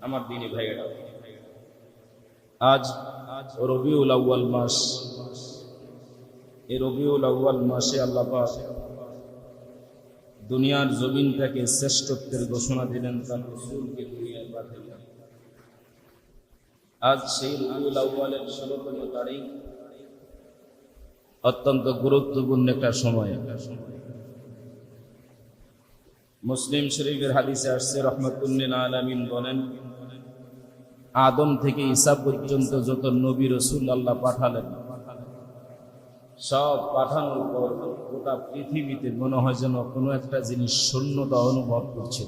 আমার দিনী ভাইয়েরা, আজ রবিউল আউয়াল মাস। এই রবিউল আউয়াল মাসে আল্লাহ পাক দুনিয়ার জমিনটাকে শ্রেষ্ঠত্বের ঘোষণা দিলেন, তার রাসূলকে দুনিয়ায় পাঠালেন। আজ সেই রবিউল আউয়ালের 16তম তারিখ, অত্যন্ত গুরুত্বপূর্ণ একটা সময়। মুসলিম শরীফের হাদিসে আসছে, রাহমাতুল লিল আলামিন বলেন, আদম থেকে ঈসা পর্যন্ত যত নবী রাসূল আল্লাহ পাঠালেন, সব পাঠানোর পর গোটা পৃথিবীতে মনে হয় যেন কোনো একটা জিনিস শূন্যতা অনুভব করছে।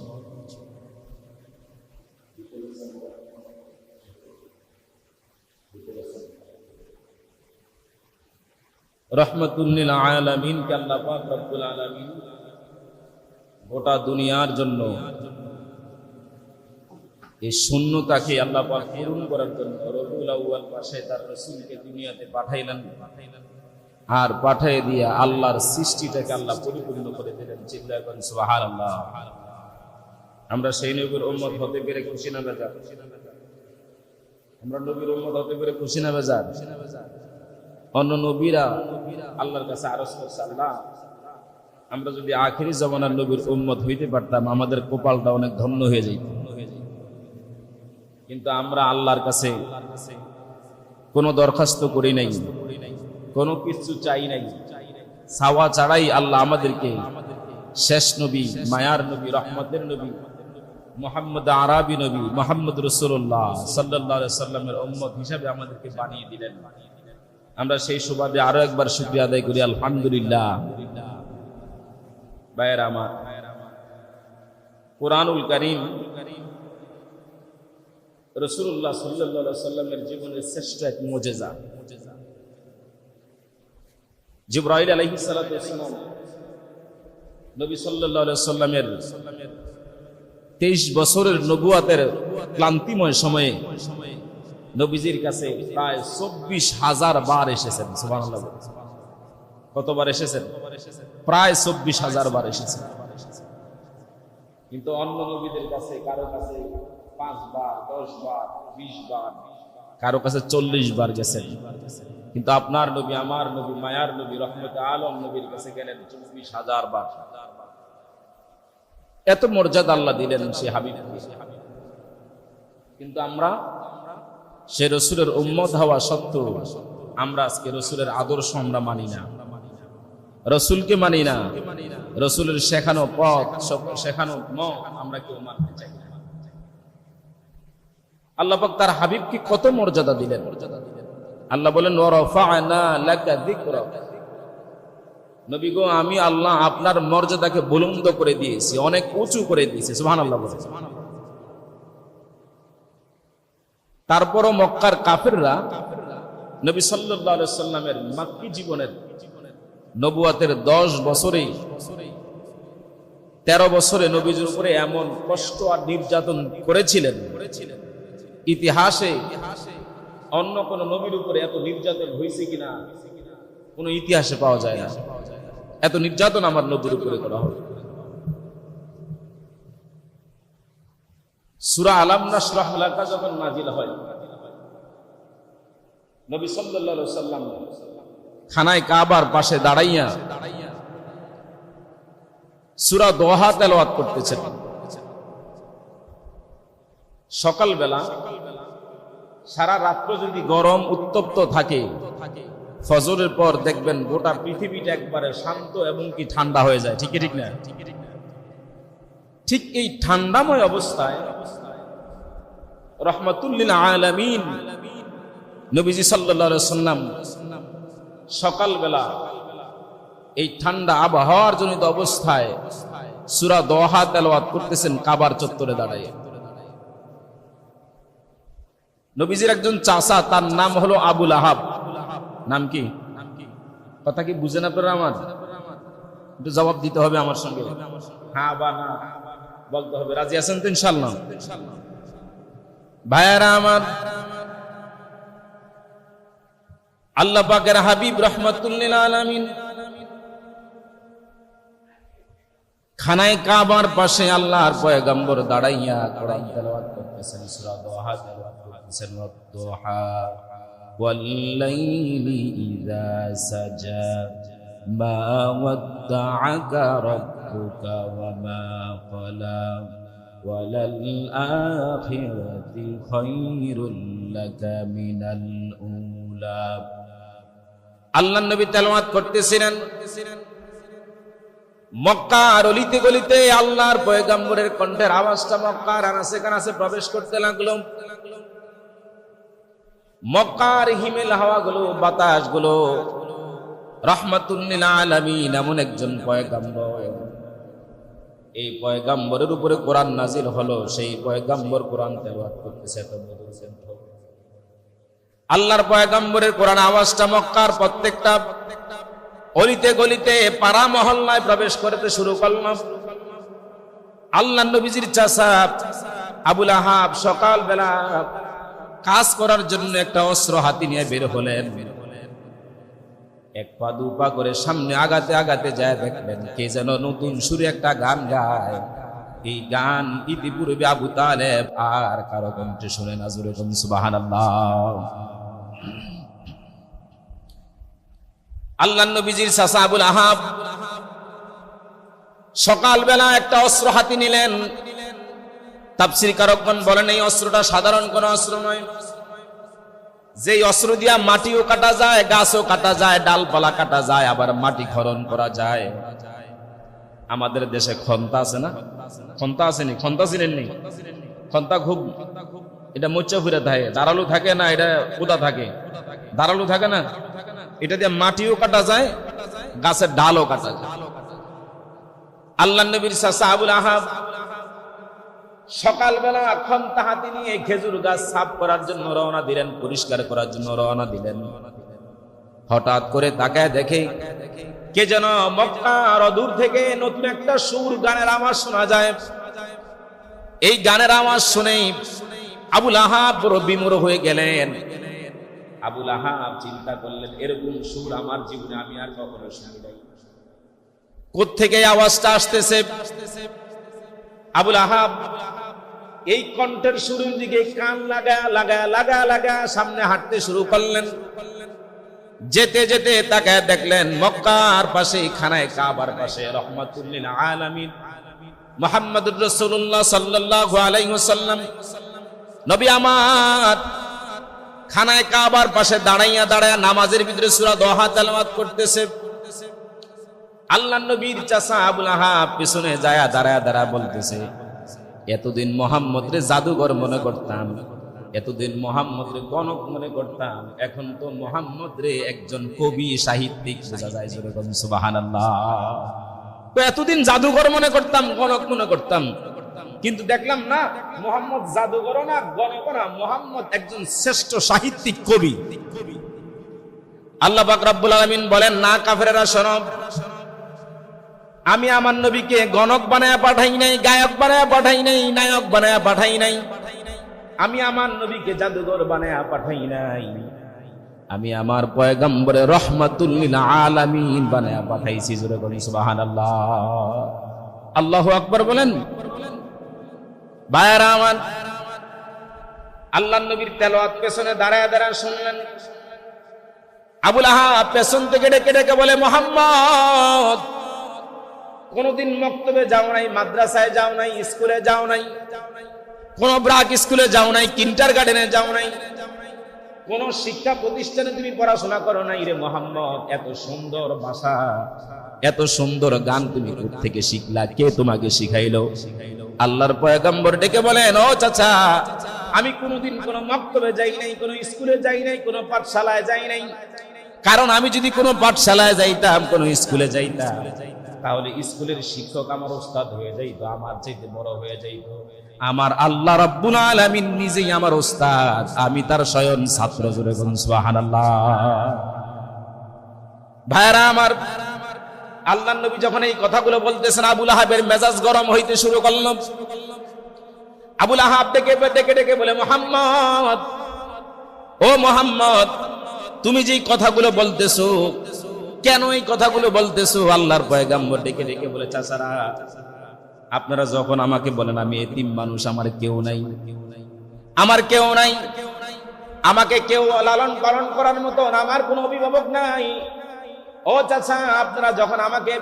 রাহমাতুল লিল আলামিন কে আল্লাহ পাক রব্বুল আলামিন গোটা দুনিয়ার জন্য এই শূন্যতাকে আল্লাহ পাক পূরণ করার জন্য রবিউল আউয়াল মাসে তার রাসূলকে দুনিয়াতে পাঠাইলেন, আর পাঠিয়ে দিয়ে আল্লাহর সৃষ্টিটাকে আল্লাহ পরিপূর্ণ করে দিলেন। চিল্লায় বলেন সুবহানাল্লাহ। আমরা সেই নবীর উম্মত হতে পেরে খুশি না বেজার? আমরা নবীর উম্মত হতে পেরে খুশি না বেজার? অন্য নবীরা আল্লাহর কাছে আরজ করছে, আল্লাহ আমরা যদি আখিরি জামানার নবীর উম্মত হইতে পারতাম, আমাদের কপালটা অনেক ধন্য হয়ে যেত। কিন্তু আমরা আল্লাহর কাছে কোনো দরখাস্ত করি নাই, কোনো কিছু চাই নাই, চাওয়া ছাড়াই আল্লাহ আমাদেরকে শেষ নবী, মায়ার নবী, রহমতের নবী, মুহাম্মদ আরবি নবী, মুহাম্মদ রাসূলুল্লাহ সাল্লাল্লাহু আলাইহি সাল্লামের উম্মত হিসাবে আমাদেরকে বানিয়ে দিলেন। আমরা সেই সুবাদে আরো একবার শুকরিয়া আদায় করি, আলহামদুলিল্লাহ। ভাইয়েরা আমার, কুরআনুল কারীম রাসূলুল্লাহ সাল্লাল্লাহু আলাইহি সাল্লামের জীবনের শ্রেষ্ঠ এক মুজিজা। জিবরাইল আলাইহিস সালাতু ওয়াস সালাম নবী সাল্লাল্লাহু আলাইহি সাল্লামের 23 বছরের নবুয়াতের ক্লান্তিময় সময়ে নবীজির কাছে প্রায় 24,000 বার এসেছেন। সুবহানাল্লাহ। কতবার এসেছেন? প্রায় 24,000 বার এসেছেন। কিন্তু অন্য নবীদের কাছে কারো কাছে 5 বার, 10 বার, 20 বার, কারো কাছে 40 বার গেছেন। কিন্তু আপনার নবী, আমার নবী, মায়ার নবী, রহমতে আলম নবীর কাছে গেলেন 24,000 বার। এত মর্যাদা আল্লাহ দিলেন সে হাবিবকে। কিন্তু আমরা সে রসুলের উম্মত হওয়া সত্ত্বেও আমরা আজকে রসুলের আদর্শ আমরা মানি না, রসুলকে মানি না, রসুলের শেখানো পথ, শেখানো মত আমরা কেউ মানতে চাই না। আল্লাহ পাক তার হাবিবকে কত মর্যাদা দিলেন। আল্লাহ বলেন, ওয়ারাফা'না লাকা যিকরাক, নবী গো আমি আল্লাহ আপনার মর্যাদাকে বুলন্দ করে দিয়েছি, অনেক উঁচু করে দিয়েছি। সুবহানাল্লাহ বলেন। তারপরও মক্কার কাফেররা নবী সাল্লাল্লাহু আলাইহি সাল্লামের মক্কি জীবনের নবুয়াতের 10 বছরেই 13 বছরে নবীজির উপরে এমন কষ্ট আর নির্যাতন করেছিলেন, ইতিহাসে অন্য কোন নবীর উপরে এত নির্যাতন হয়েছে কিনা কোন ইতিহাসে পাওয়া যায় না। এত নির্যাতন আমার নবীর উপরে করা হয়। সূরা আলাম নাশরাহ লাকা যখন নাজিল হয়, নবী সাল্লাল্লাহু আলাইহি সাল্লাম খানায় কাবার পাশে দাঁড়াইয়া সূরা দোহা তেলাওয়াত করতেছেন। সকালবেলা সারা রাত্র যদি গরম উত্তপ্ত থাকে, ফজরের পর দেখবেন গোটা পৃথিবীটা একবারে শান্ত এবং কি ঠান্ডা হয়ে যায়। ঠিক ঠিক না? ঠিক এই ঠান্ডাময় অবস্থায় রাহমাতুল লিল আলামিন নবীজি সাল্লাল্লাহু আলাইহি সাল্লাম সকালবেলা এই ঠান্ডা আবহাওয়ার জনিত অবস্থায় সূরা দোহা তেলাওয়াত করতেছেন কাবার চত্বরে দাঁড়িয়ে। নবীজির একজন চাচা, তার নাম হলো আবুল আহাব। নাম কি? কথা কি বুঝেন আপনারা? আমার একটু জবাব দিতে হবে আমার সঙ্গে, হ্যাঁ বা না বলতে হবে। রাজি আছেন তো ইনশাআল্লাহ? ভাইয়ারা আমার, আল্লাহ পাকের হাবিব রাহমাতুল লিল আলামিন খানায় কাবার পাশে আল্লাহর পয়গম্বর দাঁড়াইয়া কোরআন তেলাওয়াত করতেছেন, সূরা দোহা তেলাওয়াত করতেছেন, ওয়াদ-দোহা ওয়াল-লাইলি ইযা সাজা মা ওয়াদ্দাআকা রাব্বুকা ওয়া মা ক্বালা ওয়ালাল আখিরাতি খায়রুল লাকা মিনাল উলা। আল্লাহর নবী তেলাওয়াত করতেছিলেন, মক্কার অলিতে গলিতে আল্লাহর পয়গম্বরের কণ্ঠের আওয়াজটা মক্কার আনাচে কানাচে প্রবেশ করতে লাগলো। মক্কার হিমেল হাওয়াগুলো, বাতাসগুলো রাহমাতুল লিল আলামিন এমন একজন পয়গম্বর, এই পয়গম্বরের উপরে কোরআন নাজিল হলো, সেই পয়গম্বর কোরআন তেলাওয়াত করতেছে। এত মধুর কণ্ঠ আল্লাহর পয়গম্বরের কোরআন আওয়াজটা মক্কার প্রত্যেকটা অলিতে গলিতে পাড়া মহল্লায় প্রবেশ করতে শুরু করল। আল্লাহর নবীজির চাচা আবুল আহাব সকালবেলা কাজ করার জন্য একটা অস্ত্র হাতে নিয়ে বের হলেন। এক পা দু পা করে সামনে আগাতে আগাতে যায়, দেখলেন কে যেন নতুন সুরে একটা গান গায়। এই গান ইতিপূর্বে আবু তালেব আর কারো কণ্ঠে শুনে না। জোরে বলুন সুবহানাল্লাহ। আল্লাহর নবীজির চাচা আবুল আহাব সকালবেলা একটা অস্ত্র হাতে নিলেন। তাফসীর কারকগণ বলেন এই অস্ত্রটা সাধারণ কোন অস্ত্র নয়, যেই অস্ত্র দিয়া মাটিও কাটা যায়, গাছও কাটা যায়, ডালপালা কাটা যায়, আবার মাটি খনন করা যায়। আমাদের দেশে খন্তা আছে না? খন্তা আসেনি? খন্তা ছিলেন নি? খন্তা খুব এটা মোচা ফুরে থাকে, দাঁড়ালু থাকে না, এটা কোদা থাকে, দাঁড়ালু থাকে না। এটা দিয়ে মাটিও কাটা যায়, গাছের ডালও কাটা যায়। আল্লাহর নবীর চাচা আবুল আহাব সকালবেলা খন্তা হাতে নিয়ে খেজুর গাছ সাফ করার জন্য রওনা দিলেন, পরিষ্কার করার জন্য রওনা দিলেন। হঠাৎ করে তাকায় দেখে কে যেন মক্কার দূর থেকে নতুন একটা সুর গানের আওয়াজ শোনা যায়। এই গানের আওয়াজ শুনেই আবুল আহাব বড় বিমূঢ় হয়ে গেলেন। আবুল আহাব চিন্তা করলেন, এরকম সুর আমার জীবনে আমি আর কখনো শুনি নাই, কোত্থেকে আওয়াজটা আসতেছে? আবুল আহাব এই কণ্ঠের সুরের দিকে কান লাগা সামনে হাঁটতে শুরু করলেন। যেতে যেতে তাকায় দেখলেন মক্কার পাশে, খানায় কাবার পাশে রাহমাতুল লিল আলামিন মুহাম্মদুর রাসূলুল্লাহ সাল্লাল্লাহু আলাইহি ওয়াসাল্লাম নবী আমার খানায় কাবার পাশে দাঁড়াইয়া নামাজের ভিতরে সূরা দোহা তেলাওয়াত করতেছে। আল্লাহর নবীর চাচা আবুল আহাব পিছনে যায় দাঁড়ায় বলতেছে, এতদিন মুহাম্মদ রে জাদুঘর মনে করতাম, এতদিন মুহাম্মদ রে গণক মনে করতাম, এখন তো মুহাম্মদ রে একজন কবি সাহিত্যিক বোঝা যায়। জোরে বলুন সুবহানাল্লাহ। তো এতদিন জাদুঘর মনে করতাম, গণক মনে করতাম, কিন্তু দেখলাম না মুহাম্মদ জাদুঘর না, গণক না, মুহাম্মদ একজন শ্রেষ্ঠ সাহিত্যিক কবি। আল্লাহ পাক রব্বুল আলামিন বলেন, না কাফেরেরা শোনো, আমি আমার নবীকে গণক বানায়া পাঠাই নাই, গায়ক বানায়া পাঠাই নাই, নায়ক বানায়া পাঠাই নাই। আমি আমার নবীকে জাদুঘর বানায়া পাঠাই নাই, আমি আমার পয়গম্বরে রাহমাতুল লিল আলামিন বানায়া পাঠাইছি। জোরে বলেন সুবহানাল্লাহ। আল্লাহু আকবার বলেন। ভাইরা আমার, আল্লাহর নবীর তেলাওয়াত পেছনে দাঁড়ায় শুনলেন। আবুল আহাব পেছন থেকে ডেকে বলে, মুহাম্মদ কোনদিন মক্তবে যাও নাই, মাদ্রাসায় যাও নাই, স্কুলে যাও নাই, কোন ব্রাক স্কুলে যাও নাই, কিন্ডারগার্টেনে যাও নাই, কোন শিক্ষা প্রতিষ্ঠানে তুমি পড়াশোনা করো নাই রে মুহাম্মদ। এত সুন্দর ভাষা, এত সুন্দর গান তুমি কোথা থেকে শিখলা? কে তোমাকে শিখাইলো? আল্লাহর পয়গম্বর ডেকে বলেন, ও চাচা, আমি কোনদিন কোন মক্তবে যাই নাই, কোন স্কুলে যাই নাই, কোন পাঠশালায় যাই নাই। কারণ আমি যদি কোনো পাঠশালায় যাইতাম, কোনো স্কুলে যাইতাম, তাহলে স্কুলের শিক্ষক আমার ওস্তাদ হয়ে যাইতো, আমার চাইতে বড় হয়ে যাইতো। আমার আল্লাহ রাব্বুল আলামিন নিজেই আমার ওস্তাদ, আমি তার স্বয়ং ছাত্র। জোরে বলুন সুবহানাল্লাহ। ভাইরা আমার, আল্লাহর নবী যখন এই কথাগুলো বলতেছেন, আবুল আহাবের মেজাজ গরম হইতে শুরু করল। আবুল আহাব ডেকে বলে, মুহাম্মদ, ও মুহাম্মদ, তুমি যেই কথাগুলো বলতেছো, কেন এই কথাগুলো বলতেছো? আল্লাহর পয়গাম্বর ডেকে ডেকে বলে, চাচারা আপনারা যখন আমাকে বলেন আমি এতিম মানুষ, আমার কেউ নাই, আমার কেউ নাই, আমাকে কেউ লালন পালন করার মতন আমার কোনো অভিভাবক নাই। ও চাচা, আপনারা যখন আমাকে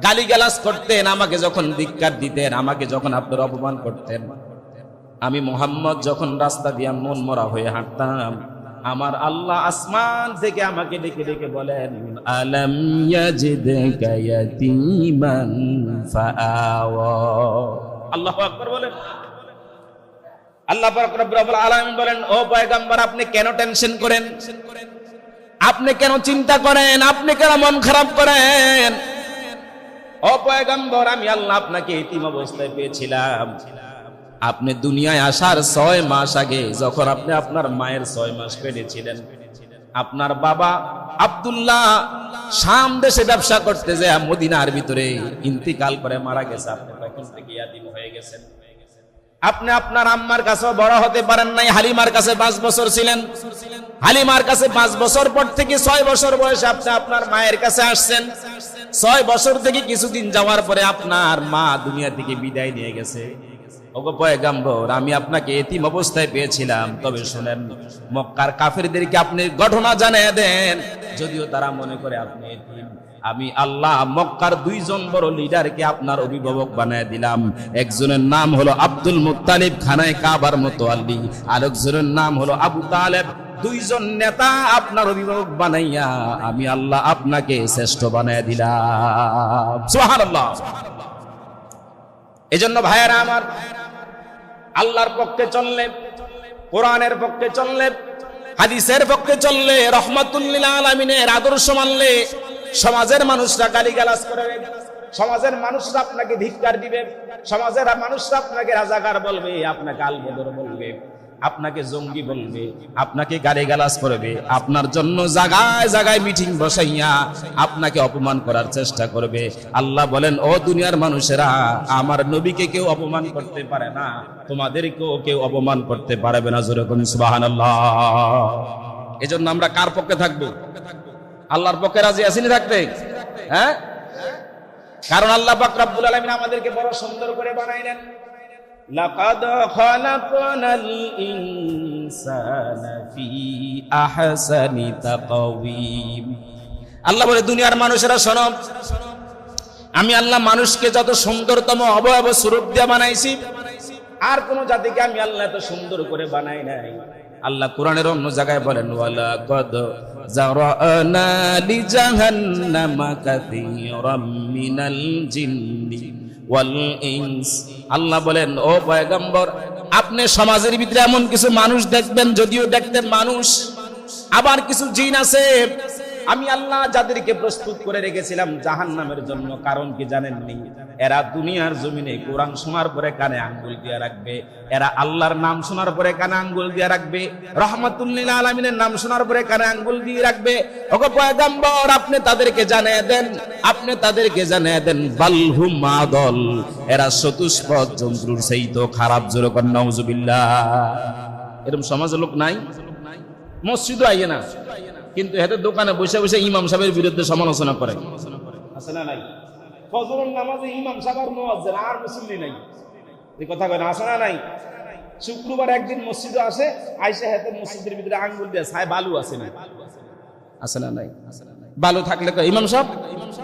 গালিগালাজ করতেন, আমাকে যখন ধিক্কার দিতেন, আমাকে যখন আপনারা অপমান করতেন, আমি মুহাম্মদ যখন রাস্তা দিয়ে মন মরা হয়ে হাঁটতাম, আমার আল্লাহ আসমান থেকে আমাকে ডেকে ডেকে বলেন, আলাম ইয়াজিদকা ইয়াতীমান ফাআওয়া। আল্লাহু আকবার বলেন। আল্লাহ পাক রব্বুল আলামিন বলেন, ও পয়গম্বর, আপনি কেন টেনশন করেন? আপনি কেন চিন্তা করেন? আপনি কেন মন খারাপ করেন? ও পয়গম্বর, আমি আল্লাহ আপনাকে এতিম অবস্থায় পেয়েছিলাম। আপনি দুনিয়ায় আসার 6 মাস আগে, যখন আপনি আপনার মায়ের 6 মাস পেটেছিলেন, আপনার বাবা আব্দুল্লাহ শাম দেশে ব্যবসা করতে যায় মদিনার ভিতরে ইন্তিকাল করে মারা গেছে। আপনি তখন থেকে ইয়াতীম হয়ে গেছেন। আপনি আপনার আম্মার কাছেও বড় হতে পারেন নাই। হালিমার কাছে 5 বছর ছিলেন। হালিমার কাছে 5 বছর পর থেকে 6 বছর বয়সে আপনি আপনার মায়ের কাছে আসছেন। 6 বছর থেকে কিছুদিন যাওয়ার পরে আপনার মা দুনিয়া থেকে বিদায় নিয়ে গেছে। ওগো পয়গম্বর, আমি আপনাকে এতিম অবস্থায় পেয়েছিলাম। তবে শুনেন, মক্কার কাফেরদেরকে আপনি ঘটনা জানিয়ে দেন, যদিও তারা মনে করে আপনি এতিম। আমি আল্লাহ মক্কার 2 জন বড় লিডারকে আপনার অভিভাবক বানায় দিলাম। একজনের নাম হলো আব্দুল মুত্তালিব, খানায় কাবার মুতাওয়াল্লি, আরেকজনের নাম হলো আবু তালেব। 2 জন নেতা আপনার অভিভাবক বানাইয়া আমি আল্লাহ আপনাকে শ্রেষ্ঠ বানায় দিলাম। সুবহানাল্লাহ। এজন্য ভাইয়েরা আমার, আল্লাহর পক্ষে চললে, কোরআনের পক্ষে চললে, হাদিসের পক্ষে চললে, রহমাতুল লিল আলামিনের আদর্শ মানলে, সমাজের মানুষরা গালিগালাজ করবে, সমাজের মানুষরা আপনাকে ধিক্কার দিবে, সমাজের মানুষরা আপনাকে রাজাকার বলবে, আপনাকে আলবদর বলবে, আপনাকে জঙ্গি বলবে, আপনাকে গালিগালাজ করবে, আপনার জন্য জায়গায় জায়গায় মিটিং বসাইয়া আপনাকে অপমান করার চেষ্টা করবে। আল্লাহ বলেন, ও দুনিয়ার মানুষেরা, আমার নবীকে কেউ অপমান করতে পারে না, তোমাদেরকেও কেউ অপমান করতে পারবে না। জোরে বলুন সুবহানাল্লাহ। এজন্য আমরা কার পক্ষে থাকবো? আল্লাহর পক্ষে রাজি আছেন থাকতে? হ্যাঁ, কারণ আল্লাহ পাক রব্বুল আলামিন আমাদেরকে বড় সুন্দর করে বানাইলেন। লাকাদ খালাকনাল ইনসানা ফি আহসানি তাকওয়িম। আল্লাহ বলে, দুনিয়ার মানুষেরা শোনো, আমি আল্লাহ মানুষকে যত সুন্দরতম অবয়ব স্বরূপ দিয়ে বানাইছি, আর কোন জাতিকে আমি আল্লাহ এত সুন্দর করে বানাই নাই। আল্লাহ কোরআনের অন্য জায়গায় বলেন, ওয়ালাকাদ যারানা লিজাহান্নামা কাসীরাম মিনাল জিন্নি ওয়াল ইনস। আল্লাহ বলেন, ও পয়গম্বর, আপনি সমাজের ভিতরে এমন কিছু মানুষ দেখবেন, যদিও দেখতেন মানুষ, আবার কিছু জিন আছে আমি আল্লাহ যাদেরকে প্রস্তুত করে রেখেছিলাম জাহান্নামের জন্য। কারণ কি জানেননি? এরা দুনিয়ার জমিনে কোরআন শোনার পরে কানে আঙ্গুল দিয়ে রাখবে, এরা আল্লাহর নাম শোনার পরে কানে আঙ্গুল দিয়ে রাখবে, রহমাতুল লিল আলামিনের নাম শোনার পরে কানে আঙ্গুল দিয়ে রাখবে। ওগো পয়গম্বর, আপনি তাদেরকে জানিয়ে দেন, আপনি তাদেরকে জানিয়ে দেন, বালহুম আদল, এরা চতুষ্পদ জন্তুর চাইতেও খারাপ। জোরে কর নাউজুবিল্লাহ। এরকম সমাজে লোক নাই? মসজিদও আইয়ে না, কিন্তু এদের দোকানে বসে বসে ইমাম সাহেবের বিরুদ্ধে সমালোচনা করে। আছে না নাই? ফজরের নামাজে ইমাম সাহেব আর মুয়াজ্জিন আর মুসল্লি নাই, এই কথা কয় না? আছে না নাই? শুক্রবার একদিন মসজিদে আসে, আইসা হাতে মসজিদের ভিতরে আঙ্গুল দিয়ে ছায় বালু আছে না? আছে না নাই? বালু থাকলে কয়, ইমাম সাহেব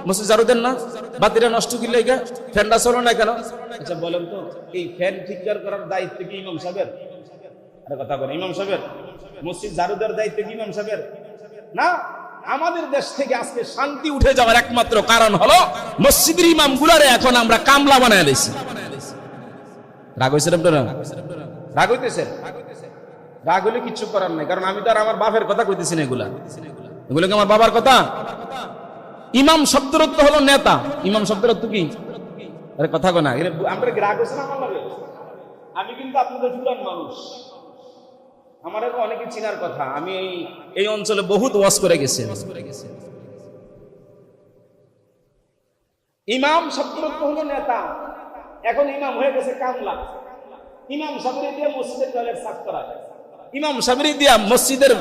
মসজিদ ঝাড়ু দেন না, বাতিটা নষ্ট কি লাগা, ফ্যানটা চলো না কেন? আচ্ছা বলেন তো, এই ফ্যান ঠিক করার দায়িত্ব কি ইমাম সাহেবের? আরে কথা বলেন, ইমাম সাহেবের? মসজিদ ঝাড়ু দেওয়ার দায়িত্ব কি ইমাম সাহেবের? না। আমাদের দেশ থেকে আজকে শান্তি উঠে যাওয়ার একমাত্র কারণ হলো মসজিদের ইমাম গুলারে এখন আমরা কামলা বানায় দিয়েছি। রাগ হয়েছে আপনারা? রাগ হইতেছে? রাগ হলে কিচ্ছু করার নাই, কারণ আমি তো আর আমার বাপের কথা কইতেছি না। এগুলো কি আমার বাবার কথা? ইমাম শব্দের অর্থ হলো নেতা। ইমাম শব্দের অর্থ কি? আরে কথা কয় না, আমরা রাগ হয়েছে না আমার লাগে? আমি কিন্তু আপনাদের পুরান মানুষ, আমার অনেকে চিনার কথা। আমি এই অঞ্চলে বহুত ওয়াজ করে গেছি। ইমাম শব্দ হলো নেতা, এখন ইমাম হয়ে গেছে কামলা। ইমাম সাহেবের দিয়ে মসজিদের টয়লেট সাফ করা, ইমাম সাহেবের দিয়া মসজিদের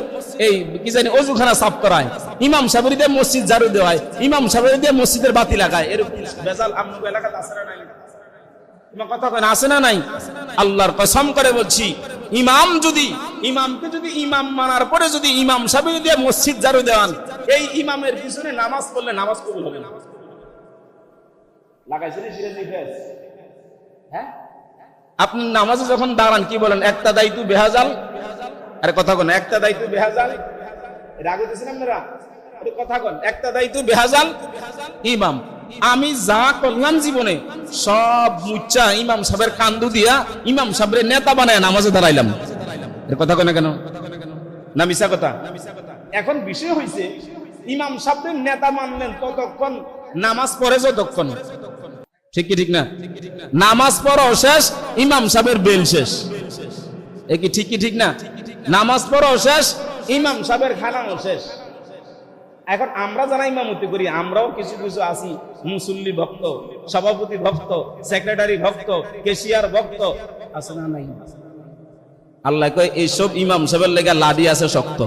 এই কি জানি অজুখানা সাফ করায়, ইমাম সাহেবের দিয়ে মসজিদ ঝাড়ু দেওয়ায়, ইমাম সাহেবের দিয়ে মসজিদের বাতি লাগায়, এরকম বেজাল আপনাদের এলাকাতে আছে না নাই? কথা কেন আছে না নাই? আল্লাহর কসম করে বলছি, ইমামকে যদি ইমাম মানার পরে যদি ইমাম সাহেবের দিয়ে মসজিদ ঝাড়ু দেওয়ান, এই ইমামের পিছনে নামাজ পড়লে নামাজ কবুল হবে না। লাগাইছেন সিরাজি ফেস? হ্যাঁ, আপনি নামাজে যখন দাঁড়ান কি বলেন? একটা দায়িত্ব বেহাজাল। আরে কথা কোন, একটা দায়িত্ব বেহাজাল। রাগে দিয়েছেন আপনারা? আরে কথা কোন, একটা দায়িত্ব বেহাজাল ইমাম। আমি যা করলাম জীবনে সব মুচ্চা ইমাম সাহেবের কান্দু দিয়া ইমাম সাহেবের নেতা বানায় নামাজে দাঁড়াইলাম। এর কথা কোন কেন? না মিছা কথা? এখন বিষয় হয়েছে, ইমাম সাহেবের নেতা মানলেন ততক্ষণ, নামাজ পড়ে যতক্ষণ, ঠিক কি ঠিক না? নামাজ পড়াও শেষ, ইমাম সাহেবের বেল শেষ। এ কি ঠিক কি ঠিক না? নামাজ পড়াও শেষ, ইমাম সাহেবের খানাও শেষ। এখন আমরা যারা ইমামতি করি, আমরাও কিছু কিছু আছি মুসল্লি ভক্ত, সভাপতি ভক্ত, সেক্রেটারি ভক্ত, কেশিয়ার ভক্ত, আছে না নাই? আল্লাহ কয় এইসব ইমাম সাহেবের লেগে লাডি আছে শক্ত।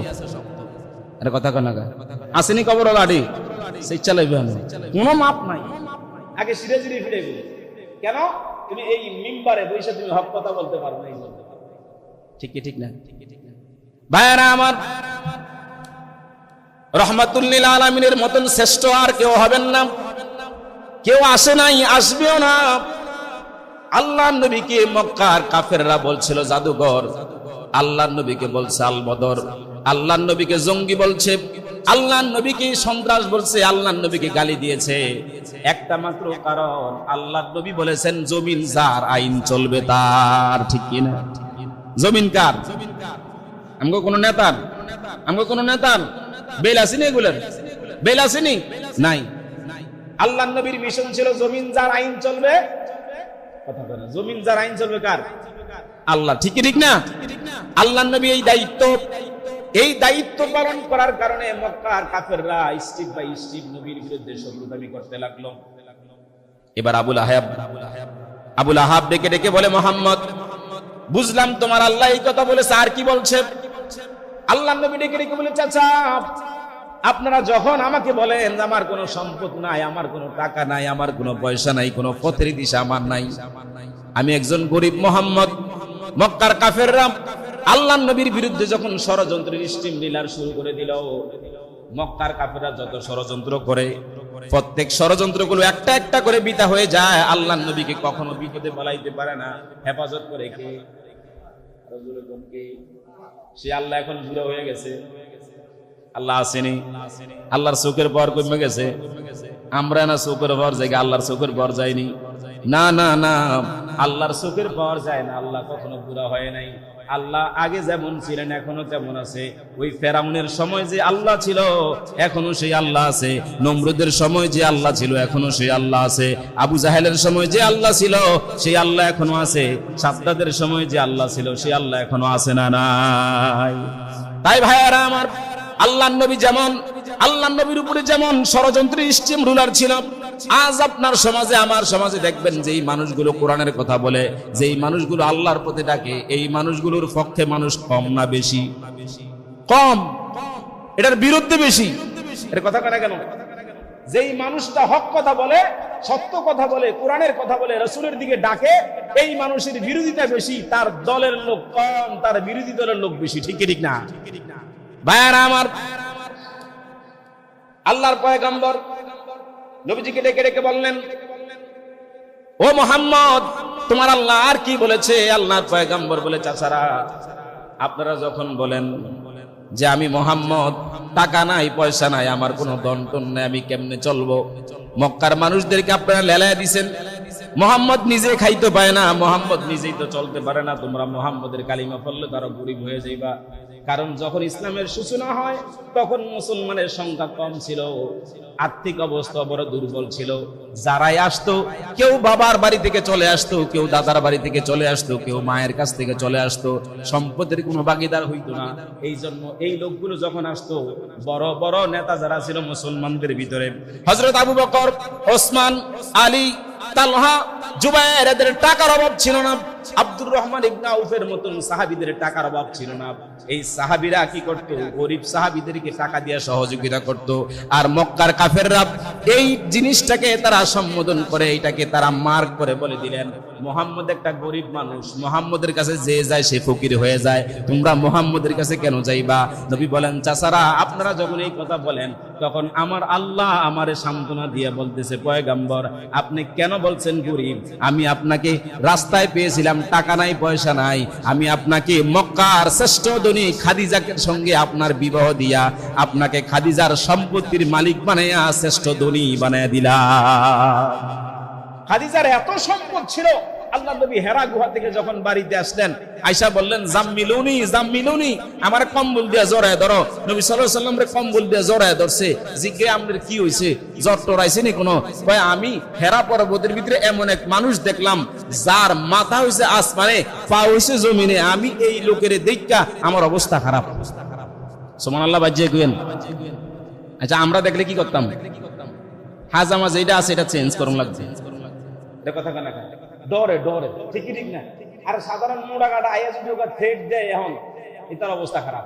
আরে কথা কেন? আসেনি কবর লাডি, সেই চালাইবে কোনো মাপ নাই। আগে সিরে সিরে ফিরে গেল কেন? তুমি এই মিম্বারে বসে তুমি হক কথা বলতে পারো না, ঠিক কি ঠিক না? ভাইরা আমার, রহমাতুল্লিল আলামিনের মতন শ্রেষ্ঠ আর কেউ হবেন না, কেউ আসে নাই, আসবেও না। আল্লাহর নবীকে মক্কার কাফেররা বলছিল জাদুঘর, আল্লাহর নবীকে বলছে আল বদর, আল্লাহর নবীকে জঙ্গি বলছে, আল্লাহর নবীকে সন্ত্রাস বলছে, আল্লাহর নবীকে গালি দিয়েছে। একটা মাত্র কারণ, আল্লাহর নবী বলেছেন জমিন যার আইন চলবে তার, ঠিক কি না? জমিন কার? আমগো কোন নেতার? আমগো কোন নেতার বেল আসেনি? এগুলোর বেল আসেনি? নাই। আল্লাহর নবীর মিশন ছিল জমিন যার আইন চলবে। কথা বলে, জমিন যার আইন চলবে কার? আল্লাহ, ঠিক কি ঠিক না? আল্লাহর নবী এই দায়িত্ব পালন করার কারণে মক্কার কাফেররা স্টেপ বাই স্টেপ নবীর বিরুদ্ধে শত্রুতামি করতে লাগলো। এবার আবুল আহাব ডেকে ডেকে বলে, মোহাম্মদ, বুঝলাম তোমার আল্লাহ এই কথা বলেছে, আর কি বলছে? আল্লাহর নবী ডেকে ডেকে বলে, চাচা আপনারা যখন আমাকে বলেন আমার কোনো সম্পদ নাই, আমার কোনো টাকা নাই, আমার কোনো পয়সা নাই, কোনো পথের দিশা আমার নাই, আমি একজন গরিব মোহাম্মদ। মক্কার কাফেররা আল্লাহর নবীর বিরুদ্ধে যখন ষড়যন্ত্রের স্টিম লীলার শুরু করে দিল, মক্কার কাফেররা যত ষড়যন্ত্র করে, প্রত্যেক ষড়যন্ত্রগুলো একটা একটা করে বিতা হয়ে যায়। আল্লাহর নবীকে কখনো বিপদে ফেলাইতে পারে না। হেফাজত করে কে? সে আল্লাহ এখন বুড়ো হয়ে গেছে, আল্লাহ আসেনি। আল্লাহর চোখের পর কমে গেছে। আমরা না চোখের পর যাই, আল্লাহর চোখের পর যায়নি। না না না, আল্লাহর চোখের পর যায় না। আল্লাহ কখনো বুড়া হয় নাই। আল্লাহ আগে যেমন ছিলেন এখনো তেমন আছে। ওই ফেরাউনের সময় যে আল্লাহ ছিল এখনো সেই আল্লাহ আছে। নমরুদের সময় যে আল্লাহ ছিল এখনো সেই আল্লাহ আছে। আবু জাহেলের সময় যে আল্লাহ ছিল সেই আল্লাহ এখনো আছে। সাদ্দাদের সময় যে আল্লাহ ছিল সেই আল্লাহ এখনো আছে না নাই? তাই ভাইয়ারা আমার, আল্লাহর নবী যেমন, আল্লাহর নবীর উপরে যেমন ষড়যন্ত্রের স্টিম রুলার ছিল, আজ আপনার সমাজে আমার সমাজে দেখবেন যেই মানুষগুলো কোরআনের কথা বলে, যেই মানুষগুলো আল্লাহর পথে ডাকে, এই মানুষগুলোর পক্ষে মানুষ কম না বেশি? কম। এটার বিরুদ্ধে বেশি। এর কথা কেন? যেই মানুষটা হক কথা বলে, সত্য কথা বলে, কোরআনের কথা বলে, রাসূলের দিকে ডাকে, এই মানুষের বিরোধিতা বেশি, তার দলের লোক কম, তার বিরোধী দলের লোক বেশি, ঠিক ঠিক না? ভাইয়ারা আমার, আল্লাহর পয়গম্বর নবীজিকে ডেকে ডেকে বললেন, ও মুহাম্মদ, তোমার আল্লাহ আর কি বলেছে? আল্লাহর পয়গম্বর বলে, চাচারা আপনারা যখন বলেন যে আমি মুহাম্মদ, টাকা নাই পয়সা নাই, আমার কোনো দন্টন নাই, আমি কেমনে চলবো? মক্কার মানুষদেরকে আপনারা লেলায় দিছেন। মুহাম্মদ নিজে খাইতে পায় না, মুহাম্মদ নিজেই তো চলতে পারে না, তোমরা মুহাম্মদের কালিমা পড়লে তারা গরিব হয়ে যাইবা। কারণ যখন ইসলামের সূচনা হয় তখন মুসলমানের সংখ্যা কম ছিল, আর্থিক অবস্থা বড় দুর্বল ছিল। যারাই আসতো, কেউ বাবার বাড়ি থেকে চলে আসতো, কেউ দাদার বাড়ি থেকে চলে আসতো, কেউ মায়ের কাছ থেকে চলে আসতো, সম্পদের কোনো ভাগিদার হইতো না। এই জন্য এই লোকগুলো যখন আসতো, বড় বড় নেতা যারা ছিল মুসলমানদের ভিতরে, হযরত আবু বকর, ওসমান, আলী, তালহা, জুবায়ের এদের টাকার অভাব ছিল না। আব্দুর রহমান ইবনে আউফের মতন সাহাবীদের টাকার অভাব ছিল না। এই সাহাবীরা কি করত? গরিব সাহাবীদেরকে টাকা দিয়ে সহযোগিতা করত। আর মক্কার কাফেররা এই জিনিসটাকে তারা সম্বোধন করে, এটাকে তারা মার্ক করে বলে দিলেন, মুহাম্মদ একটা গরিব মানুষ, মুহাম্মদের কাছে যে যায় সে ফকির হয়ে যায়, তোমরা মুহাম্মদের কাছে কেন যাইবা? নবী বলেন, চাচারা আপনারা যখন এই কথা বলেন তখন আমার আল্লাহ আমারে সান্ত্বনা দিয়ে বলতেছে, পয়গম্বর আপনি কেন বলছেন গরিব? আমি আপনাকে রাস্তায় পেয়েছিলাম, টাকা নাই পয়সা নাই, আমি আপনাকে মক্কার শ্রেষ্ঠ ধনী খাদিজার সঙ্গে আপনার বিবাহ দিয়া আপনাকে খাদিজার সম্পত্তির মালিক বানাইয়া শ্রেষ্ঠ ধনী বানাইয়া দিলাম। খাদিজার এত সম্পদ ছিল, আল্লাহ নবী হেরা গুহা থেকে যখন বাড়িতে আসলেন, আয়েশা বললেন, জাম্মিলুনি জাম্মিলুনি, আমার কম্বল দিয়ে জড়ায় ধরো। নবী সাল্লাল্লাহু আলাইহি ওয়াসাল্লাম রে কম্বল দিয়ে জড়ায় ধরছে। জিজ্ঞে আপনার কি হইছে? জ্বর টর আইছে নি কোনো? কয় আমি হেরা পর্বতের ভিতরে এমন এক মানুষ দেখলাম যার মাথা হইছে আসমানে, পা হইছে জমিনে, আমি এই লোকের দেখা আমার অবস্থা খারাপ। সুবহানাল্লাহ বাজিয়ে কইেন। আচ্ছা আমরা দেখলে কি করতাম? হাজামা যেটা আছে এটা চেঞ্জ করুন লাগছে, এটা কথা কানা কানা ডরে ডরে, ঠিকই ঠিক না? আর সাধারণ মোড়া কাটা আইয়া যদি ওকে থ্রেট দেয়, এখন এটার অবস্থা খারাপ।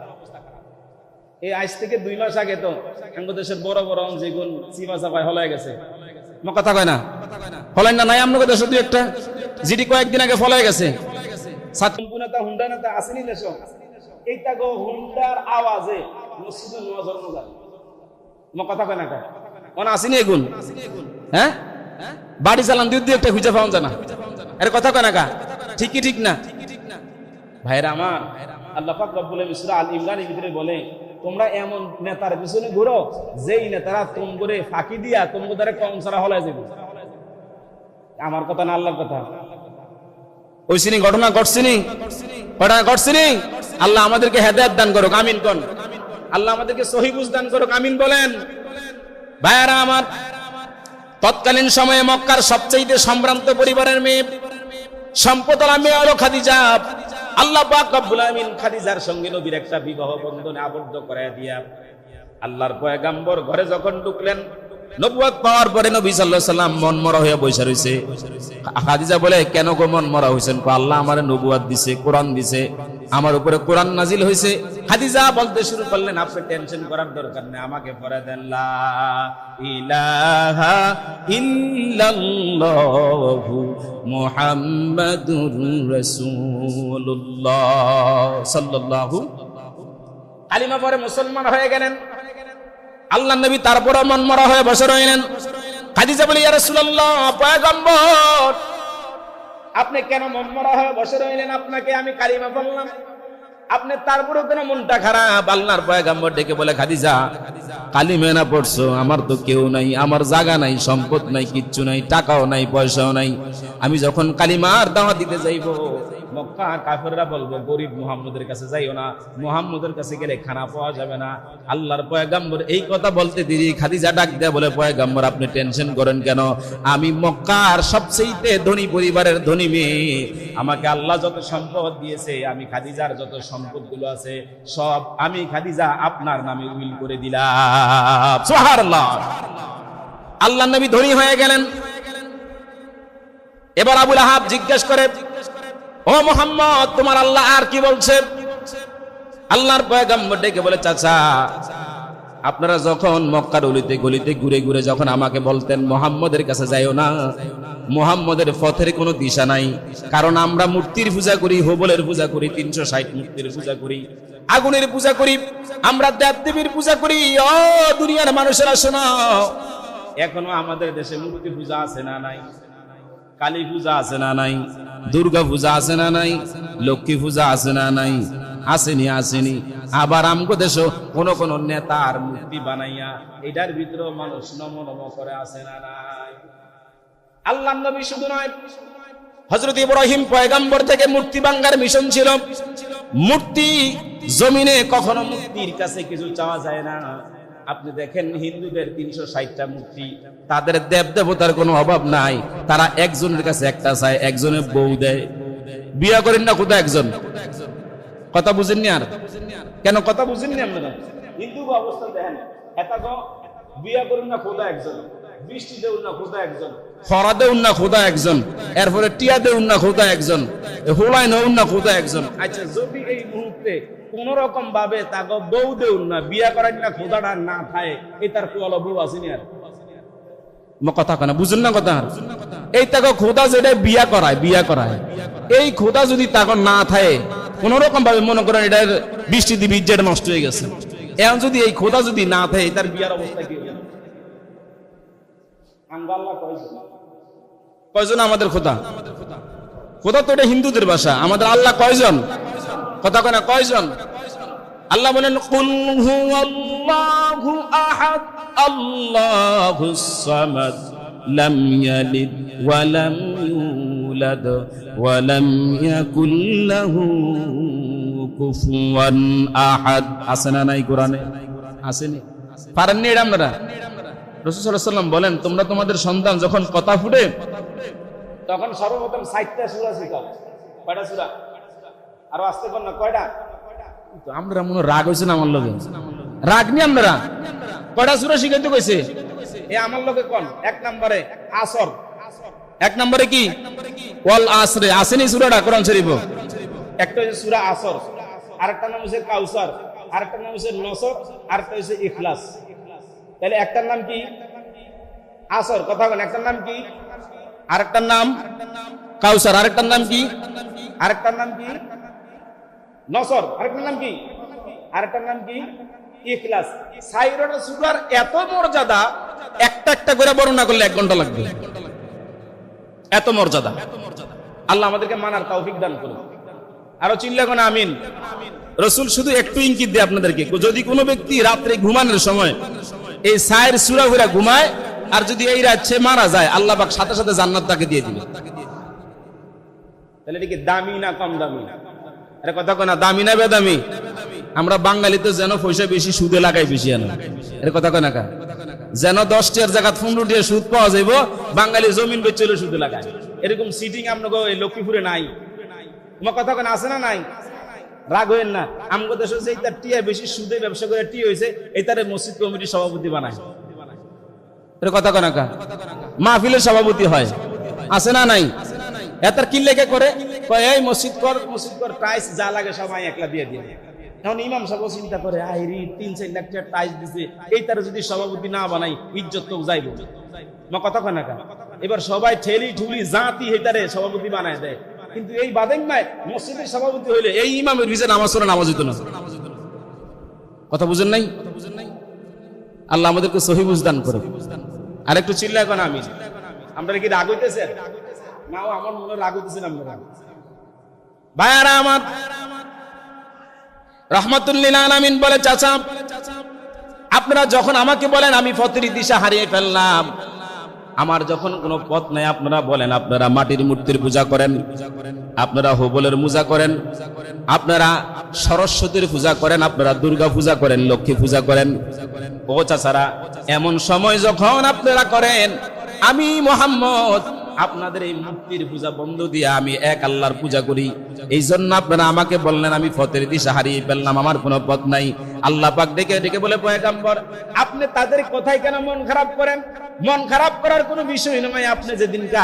এই আজ থেকে 2 মাস আগে তো বাংলাদেশের বড় বড় যেগুন চিমা চাপায় হলায় গেছে, কথা কয় না? ফলাই না নাই আপনাদের দেশে 2-1টা জিডি কয়েকদিন আগে ফলাই গেছে। সাতম্পুনাতা হুন্ডা নাতা আসেনি দেশ, এইটা গো হুন্ডার আওয়াজে মসজিদে নওয়াজর মজা, কথা কয় না? কয় কোন আসেনি এগুন? হ্যাঁ, বাড়ি চালান 2-1টা খুঁজে পাওয়া যায় না, এর কথা কয় না? কা ঠিকই ঠিক না? ভাইরা আমার, আল্লাহ পাক রব্বুল আলামিন সূরা আল ইমরানের ভিতরে বলে, তোমরা এমন নেতার পিছনে ঘুরো যেই নেতারা তোমরে ফাঁকি দিয়া তোমরে কম ছাড়া হলায় যাবে। আমার কথা না আল্লাহর কথা? ওইসিনি ঘটনা ঘটছিনি, ঘটনা ঘটছিনি। আল্লাহ আমাদেরকে হেদায়েত দান করুক, আমিন কোন। আল্লাহ আমাদেরকে সহিহ বুঝ দান করুক, আমিন বলেন। ভাইরা আমার, তৎকালীন সময়ে মক্কার সবচেয়ে সম্ভ্রান্ত পরিবারের মেয়ে, সম্পদওয়ালা মেয়ে হলো খাদিজা। আল্লাহ পাক রব্বুল আলামিন খাদিজার সঙ্গে নবীর একটা বিবাহ বন্ধনে আবদ্ধ করায় দিয়া আল্লাহর পয়গম্বর ঘরে যখন ঢুকলেন, নবুয়ত পাওয়ার পরে নবী সাল্লাল্লাহু আলাইহি সাল্লাম মন মরা হয়ে বসে রইছে। খাদিজা বলে, কেন গো মন মরা হইছেন? আল্লাহ আমারে নবুয়ত দিছে, কোরআন দিছে, আমার উপরে কোরআন নাজিল হয়েছে। খাদিজা বলতে শুরু করলেন, আপনি টেনশন করার দরকার নেই, আমাকে পড়ে দেন লা ইলাহা ইল্লাল্লাহু মুহাম্মাদুর রাসূলুল্লাহ সাল্লাল্লাহু। কালিমা পড়ে মুসলমান হয়ে গেলেন। আল্লাহর নবী তারপরে মনমরা হয়ে বসে রইলেন। খাদিজা বলে, ইয়া রাসূলুল্লাহ, পয়গম্বর আপনি কেন মনমরা হয়ে বসে রইলেন? আপনাকে আমি কালিমা বললাম, আপনি তারপরেও কেন মনটা খারাপ? আল্লাহর পয়গম্বর ডেকে বলে, খাদিজা কালিমা না পড়ছো? আমার তো কেউ নাই, আমার জায়গা নাই, সম্পদ নাই, কিচ্ছু নাই, টাকাও নাই, পয়সাও নাই। আমি যখন কালিমার দাওয়াত দিতে যাইব, মক্কা কাফেররা বলবো, গরিব মুহাম্মদের কাছে যাইও না, মুহাম্মদের কাছে গেলে খানা পাওয়া যাবে না। আল্লাহর পয়গম্বর এই কথা বলতে দিদি খাদিজা ডাক দেয়া বলে, পয়গম্বর আপনি টেনশন করেন কেন? আমি মক্কার সবচেয়ে ধনী পরিবারের ধনী মেয়ে, আমাকে আল্লাহ যত সম্পদ দিয়েছে, আমি খাদিজার যত সম্পদগুলো আছে সব আমি খাদিজা আপনার নামে উইল করে দিলাম। সুবহানাল্লাহ। আল্লাহর নবী ধনী হয়ে গেলেন। এবার আবু লাহাব জিজ্ঞেস করে, ও মুহাম্মদ, তোমার আল্লাহ আর কি বলছে? আল্লাহর পয়গম্বর ডেকে বলে, চাচা আপনারা যখন মক্কার অলিতে গলিতে ঘুরে ঘুরে যখন আমাকে বলতেন মুহাম্মদের কাছে যাইও না, মুহাম্মদের পথের কোনো দিশা নাই, কারণ আমরা মূর্তির পূজা করি, হোবলের পূজা করি, 360 মূর্তির পূজা করি, আগুনের পূজা করি, আমরা দেবদেবীর পূজা করি। ও দুনিয়ার মানুষেরা শোনো, এখনো আমাদের দেশে মূর্তি পূজা আছে না নাই? কালী পূজা আছে না নাই? দুর্গা পূজা আছে না নাই? লক্ষ্মী পূজা আছে না নাই? আসেনি, আসেনি। আবার আমগো দেশ কোন কোন নেতার মূর্তি বানাইয়া এটার ভিতরে মানুষ নম নম করে, আছে না নাই? আল্লাহর নবী শুধু নয়, হযরত ইব্রাহিম পয়গম্বর থেকে মূর্তি ভাঙার মিশন ছিল। মূর্তি জমিনে কখনো মূর্তির কাছে কিছু চাওয়া যায় না। আপনি দেখেন হিন্দুদের 360টা মূর্তি, তাদের দেব দেবতার কোনো অভাব নাই, তারা একজনের কাছে একটা চায়, একজনের বউ দেয়। বিয়া করেন না কোথাও একজন? কথা বুঝেননি? আর কেন কথা বুঝেননি আপনারা? হিন্দু অবস্থা দেখেন, এটা বিয়া করেন না কোথাও একজন, বৃষ্টি দেউন না কোথাও একজন, খরা দেউন না খোদা একজন, এরপরে টিয়া দেউন না খোদা একজন, হোলাই নউন না খোদা একজন। আচ্ছা, যদি এই মুহূর্তে কোন রকম ভাবে তাকে বউ দেউন না, বিয়া করার না খোদাটা না থাকে, এই তার কোয়াল বউ আসেনি আর কথা কেনা বুঝুন না কথা। এই তাকে খোদা যেটা বিয়া করায় এই খোদা যদি তাকে না থাকে, কোন রকম ভাবে মনে করেন এটার বৃষ্টি দিবি যেটা নষ্ট হয়ে গেছে, এখন যদি এই খোদা যদি না থাকে তার বিয়ার অবস্থা কি? কয়জন আমাদের খোদা? খোদা তো এটা হিন্দুদের ভাষা, আমাদের আল্লাহ কয়জন? কথা কয় না কয়জন? আল্লাহ বলেন কুল হুয়াল্লাহু আহাদ আল্লাহুস সামাদ লাম ইয়ালিদ ওয়া লাম ইউলাদ ওয়া লাম ইয়াকুল লাহু কুফুয়ান আহাদ। আছে না নাই কোরআনে? আসেনি? পারেননি এটা আপনারা? রাসূল সাল্লাল্লাহু আলাইহি ওয়াসাল্লাম বলেন, তোমরা তোমাদের সন্তান যখন কথা ফুটে তখন সর্বপ্রথম 60টা সূরা শেখাও। কয়টা সূরা? আরো আসতে পার না কয়টা? তো আমরা মনে রাগ হইছে না আমার লগে? রাগ নি আপনারা? কয়টা সূরা শিখাইতে কইছে? এ আমার লগে কোন? এক নম্বরে আসর, এক নম্বরে কি? ওয়াল আসরে। আসেনি সূরাটা কোরআন শরীফ? একটা হচ্ছে সূরা আসর, আরেকটা নাম হচ্ছে কাউসার, আরেকটা নাম হচ্ছে নসর, আরেকটা হচ্ছে ইখলাস। তাহলে একটার নাম কি? আসর। কথা বলেন, একটার নাম কি? আরেকটার নাম কাউসার, আরেকটার নাম কি? আরেকটার নাম কি? নসর, আরেকটার নাম কি? আরেকটার নাম কি? ইখলাস। সাইরোটা সূরার এত মর্যাদা, একটা একটা করে বর্ণনা করলে 1 ঘন্টা লাগবে, এত মর্যাদা। আল্লাহ আমাদেরকে মানার তৌফিক দান করুন। আরো চিল্লা কোন আমিন। রাসূল শুধু একটু ইঙ্গিত দেয় আপনাদেরকে, যদি কোনো ব্যক্তি রাত্রে ঘুমানোর সময় এই সাইর সূরা পড়ে ঘুমায়, আর যদি এই রাতে মারা যায়, আল্লাহ পাক সাথে সাথে জান্নাত তাকে দিয়ে দিবে। তাহলে এটা কি দামি না কম দামি? আরে কথা কয় না, দামি না বেদামি? আমরা বাঙালি তো যেন পয়সা বেশি সুদে লাগাই বেশি আনা। এর কথা কয় না কা? যেন 10 টাকার জায়গা 15 টাকা সুদ পাওয়া যাইব, বাঙালি জমিন বেচলে সুদে লাগায়। এরকম সিটিং আপনাকে লক্ষ্মীপুরে নাই? তোমার কথা কয় না, আছে না নাই? রাগ হইেন না, আমগো দেশে যে তার টিয়া বেশি সুদে ব্যবসা করে টি হইছে, এই তারে মসজিদ কমিটির সভাপতি বানায়। এর কথা কয় না কা? মাহফিলের সভাপতি হয়, আছে না নাই? এটার কি লেখা করে? কয় এই মসজিদ কর, টাইলস যা লাগে সবাই একলা দিয়ে দিয়ে। এখন ইমাম সাহেব চিন্তা করে, আইরি 3-4 লাখ টাকা টাইলস দিছে, এই তার যদি সভাপতি না বানাই ইজ্জত তো যাইব। মা কথা কয় না কা? এবার সবাই ঠেলি ঠুলি জাতি হেতারে সভাপতি বানায় দেয়, কিন্তু এই বাদেংমায় মসজিদের সভাপতি হইলে এই ইমামের ভিসে নামাজ পড়া নামাজ হইতো না। কথা বুঝেন নাই? আল্লাহ আমাদেরকে সহি বুঝ দান করে। আর একটু চিল্লা এখন আমি, আমরা কি রাগ হইতেছে? না, আমার মনে রাগ হইতেছে না। আমরা ভাইয়ারা আমার, রাহমাতুল লিল আলামিন বলে, চাচা আপনারা যখন আমাকে বলেন আমি পথের দিশা হারিয়ে ফেললাম, আমার যখন কোনো পথ নাই, আপনারা বলেন আপনারা মাটির মূর্তির পূজা করেন, আপনারা হোবলের পূজা করেন, আপনারা সরস্বতীর পূজা করেন, আপনারা দুর্গা পূজা করেন, লক্ষ্মী পূজা করেন। ও চাচারা, এমন সময় যখন আপনারা করেন, আমি মুহাম্মদ আপনাদের এই মূর্তির পূজা বন্ধ দিয়ে আমি এক আল্লাহর পূজা করি। এই জন্য আপনারা আমাকে বললেন আমি পথের দিশা হারিয়ে ফেললাম, আমার কোনো পথ নাই। আল্লাহ পাক ডেকে ডেকে বলে, পয়গম্বর আপনি তাদের কথাই কেন মন খারাপ করেন? মন খারাপ করার কোনো বিষয় নয়। আপনি যেদিনকে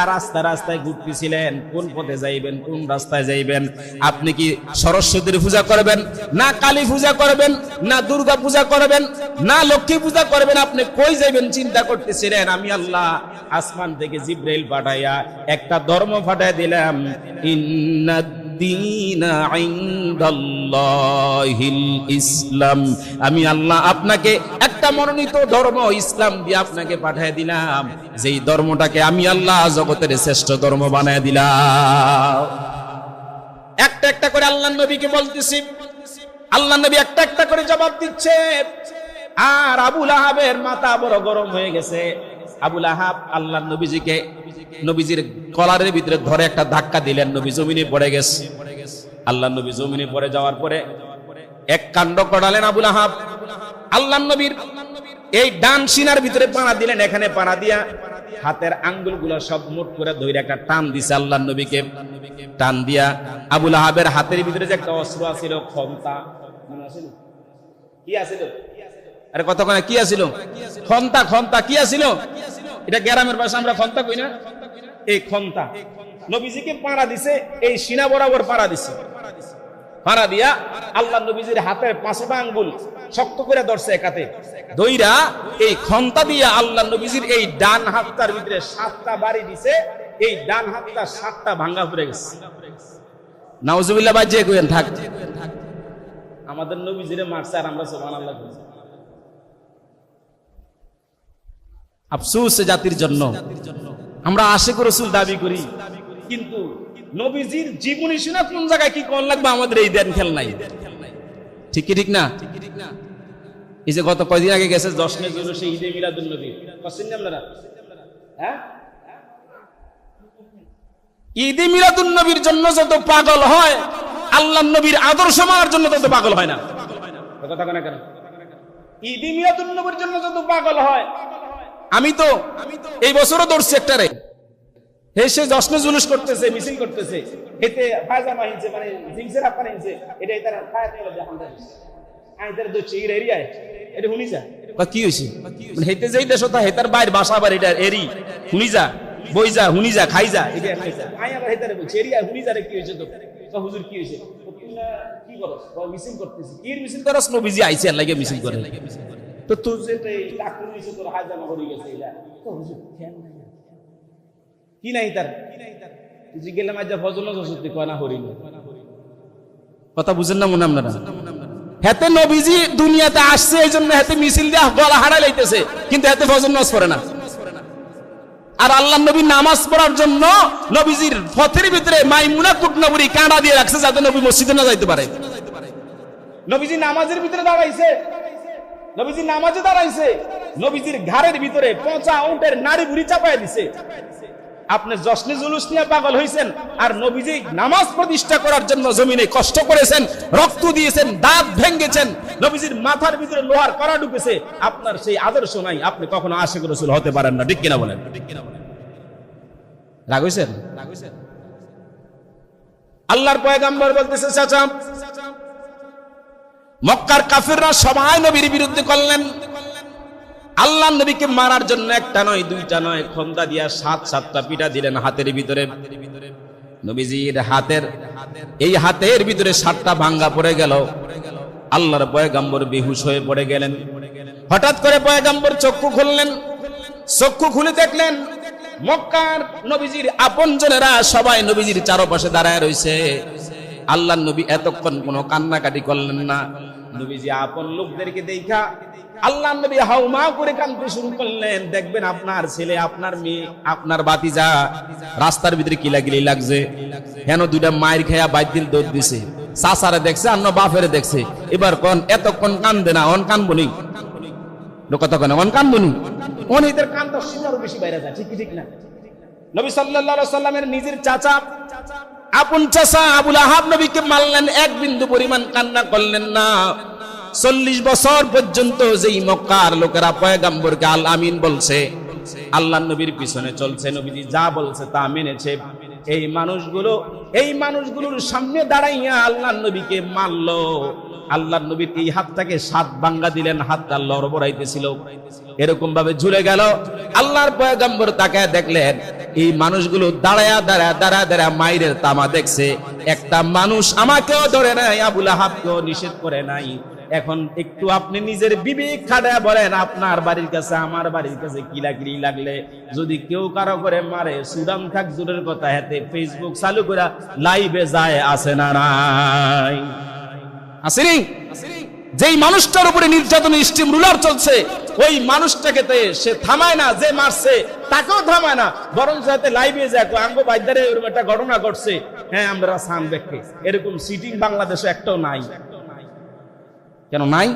রাস্তায় ঘুরতেছিলেন, কোন পথে যাইবেন, কোন রাস্তায় যাইবেন, আপনি কি সরস্বতীর পূজা করবেন, না কালী পূজা করবেন, না দুর্গা পূজা করবেন, না লক্ষ্মী পূজা করবেন, আপনি কই যাইবেন চিন্তা করতেছিলেন। আমি আল্লাহ আসমান থেকে জিবরাইল পাঠাইয়া একটা ধর্ম পাঠাই দিলাম, ইন্নাদ-দীনা ইনদাল্লাহিল ইসলাম। আমি আল্লাহ আপনাকে একটা মনোনীত ধর্ম ইসলাম দিয়ে আপনাকে পাঠিয়ে দিলাম, যেই ধর্মটাকে আমি আল্লাহ জগতের শ্রেষ্ঠ ধর্ম বানায় দিলাম। একটা একটা করে আল্লাহ নবীকে বলতেছি, আল্লাহ নবী একটা একটা করে জবাব দিচ্ছে। আর আবু লাহাবের মাথা বড় গরম হয়ে গেছে। আবু লাহাব আল্লাহ নবীজিকে নবীজির কলারের ভিতরে ধরে একটা ধাক্কা দিলেন, নবী জমিনে পড়ে গেছে। আল্লাহ নবী জমিনে পড়ে যাওয়ার পরে এক কাণ্ড করালেন আবু লাহাব। আল্লাহ নবীর এই ডান সিনার ভিতরে পাড়া দিলেন, এখানে পাড়া দিয়া হাতের আঙ্গুলগুলো সব মোট করে ধরে একটা টান দিছে। আল্লাহ নবীকে টান দিয়া আবু লাহাবের হাতের ভিতরে যে একটা অস্ত্র আছিল, খন্তা, মনে আছে কি আছিল? আরে কথা কয় কি আছিল? খন্তা কি আছিল? এটা গ্রামের ভাষা আমরা খন্তা কই না, এই খন্তা নবীজিকে পাড়া দিছে, এই সিনা বরাবর পাড়া দিছে। পাড়া দিয়া আল্লাহ নবীজির হাতের 5টা আঙ্গুল শক্ত করে ধরছে একাতে দইরা, এই খন্তা দিয়া আল্লাহ নবীজির এই ডান হাতটার ভিতরে 7টা বাড়ি দিছে। এই ডান হাতটা 7টা ভাঙ্গা পড়ে গেছে। নাউজুবিল্লাহ বাজে কইেন থাক। আমাদের নবীজিরে মারছে আর আমরা সুবহানাল্লাহ কইছি। আফসোস জাতির জন্য, আমরা আশিক রাসূল দাবি করি, কিন্তু নবীজির জীবনী শুনে কোন জায়গায় কি কোন লাগবে আমাদের এই দেন খেল নাই। ঠিক কি ঠিক না? এই যে গত কয়দিন আগে গেছে 10 মে জুলুসে ঈদে মিলাদুন নবী, কসিন আপনারা, হ্যাঁ, ঈদে মিলাদুন নবীর জন্য যত পাগল হয়, আল্লাহর নবীর আদর্শ মানার জন্য তত পাগল হয় না। কথা কেন কেন? ঈদে মিলাদুন নবীর জন্য যত পাগল হয়, আমি তো এই বছরও দৌড়ছি একটারে, সে জশ্নে জুলুস করতেছে, মিছিল করতেছে, এতে পায়জামা হিনছে, মানে জিন্সের আপনার হিনছে, এটা এটার ফায়ার নিয়ে দেখান যায় আইদের দচ্ছে এই এরিয়ায় এটা হুনি যা বা কি হইছে, মানে হেতে যেই দেশ তা হেতার বাইরে বাসা আবার এটা এরি হুনি যা, বই যা, হুনি যা, খাই যা, এটা খাইছা আই আবার হেতারে বলছে এরিয়া হুনি যা রে কি হইছে, তো হুজুর কি হইছে, কি করস, মিছিল করতেছি, কি মিছিল করস, নবীজি আইছে আর লাগে মিছিল করে, তো তুই যে ডাক্তার নিছে তোর হাজামা হয়ে গেছে, এটা তো হুজুর খেয়াল নাই কি নাই তার, তুই গেলাম আজ ফজল সরস্বতী কয়না হরিল, কথা বুঝেন না মনে আপনারা? হেতে নবীজি দুনিয়াতে আসছে এই জন্য হেতে মিছিল দিয়ে গলা হারাই লাইতেছে, কিন্তু হেতে ফজর নামাজ পড়ে না। আর আল্লাহ নবী নামাজ পড়ার জন্য নবীজির পথের ভিতরে মাইমুনা কুটনবুরি কাঁটা দিয়ে রাখছে যাতে নবী মসজিদে না যাইতে পারে। নবীজি নামাজের ভিতরে দাঁড়াইছে, নবীজি নামাজে দাঁড়াইছে, নবীজির ঘাড়ের ভিতরে পচা উটের নাড়ি ভুড়ি চাপাই দিছে। আপনি জশ্নে জুলুস নিয়ে পাগল হয়েছেন, আর নবীজি নামাজ প্রতিষ্ঠা করার জন্য জমিনে কষ্ট করেছেন, রক্ত দিয়েছেন, দাঁত ভেঙেছেন, নবীজির মাথার ভিতরে লোহার কড়া ঢুকেছে। আপনার সেই আদর্শ নাই, আপনি কখনো আশিক রাসূল হতে পারেন না। ঠিক কিনা বলেন? রাগ হইছেন? আল্লাহর পয়গম্বর বলতেছে, চাচা মক্কার কাফিররা সবাই নবীর বিরুদ্ধে করলেন, আল্লাহ নবীকে মারার জন্য একটা নয় দুইটা নয়, খন্দা দিয়া 7-7টা পিটা দিলেন হাতের ভিতরে। নবীজির হাতের এই হাতের ভিতরে 7টা ভাঙ্গা পড়ে গেল। আল্লাহর পয়গম্বর বেহুশ হয়ে পড়ে গেলেন। হঠাৎ করে পয়গম্বর চক্ষু খুললেন, চক্ষু খুলে দেখলেন মক্কার নবীজির আপনজনেরা সবাই নবীজির চারপাশে দাঁড়ায় রয়েছে। আল্লাহর নবী এতক্ষণ কোনো কান্নাকাটি করলেন না। নবীজি আপন লোকদেরকে দেখা আল্লাহ নবী হাউমা করে কাঁদতে শুরু করলেন। দেখবেন আপনার ছেলে, আপনার মেয়ে, আপনার বাতিজা রাস্তার ভিতরে কিলাকিলি লাগছে, হেন দুইটা মায়ের খেয়া বাইদিল দৌড় দিছে, চাচারে দেখছে অন্য বাপেরে দেখছে। এবার কোন এতক্ষণ কান্দে না, অন কানবনি, কথা কেন অন কানবনি, অন এদের কানটা আরো বেশি বাইরে যায়। ঠিক ঠিক না? নবী সাল্লাল্লাহু আলাইহি সাল্লামের নিজের চাচা, আপন চাচা আবুল আহাব নবীকে মারলেন, এক বিন্দু পরিমাণ কান্না করলেন না। 40 বছর পর্যন্ত যেই মক্কার লোকেরা পয়গম্বরকে আল আমিন বলছে, আল্লাহর নবীর পিছনে চলছে, নবীজি যা বলছে তা মেনেছে, এই মানুষগুলোর সামনে দাঁড়াইয়া আল্লাহর নবীকে মারলো। আল্লাহর নবীর এই হাতটাকে 7 ভাঙ্গা দিলেন, হাতটা লড়বড়াইতেছিল, এরকম ভাবে ঝুলে গেল। আল্লাহর পয়গম্বর তাকায় দেখলেন এই মানুষগুলো দাঁড়ায়া মাইরের তামা দেখছে। একটা মানুষ আমাকেও ধরে নাই, আবুল আহাবকেও নিষেধ করে নাই। এখন একটু আপনি নিজের বিবেক খাটায়া বলেন, আপনার বাড়ির কাছে আমার বাড়ির কাছে কিলাকিলি লাগলে যদি কেউ কারো করে মারে, সুদান থাক জোরের কথা, হাতে ফেসবুক চালু করে লাইভে যায়, আছে না নাই? আসেনি? যেই মানুষটার উপরে নির্যাতনের স্টিম রুলার চলছে, ওই মানুষটাকে সে থামায় না, যে মারছে তাকেও থামায় না, বরং যাতে লাইভে যায় আঙ্গ বাইদারে এরকম একটা ঘটনা ঘটছে, হ্যাঁ আমরা সান দেখে, এরকম সিটিং বাংলাদেশে একটাও নাই। কেন নাই?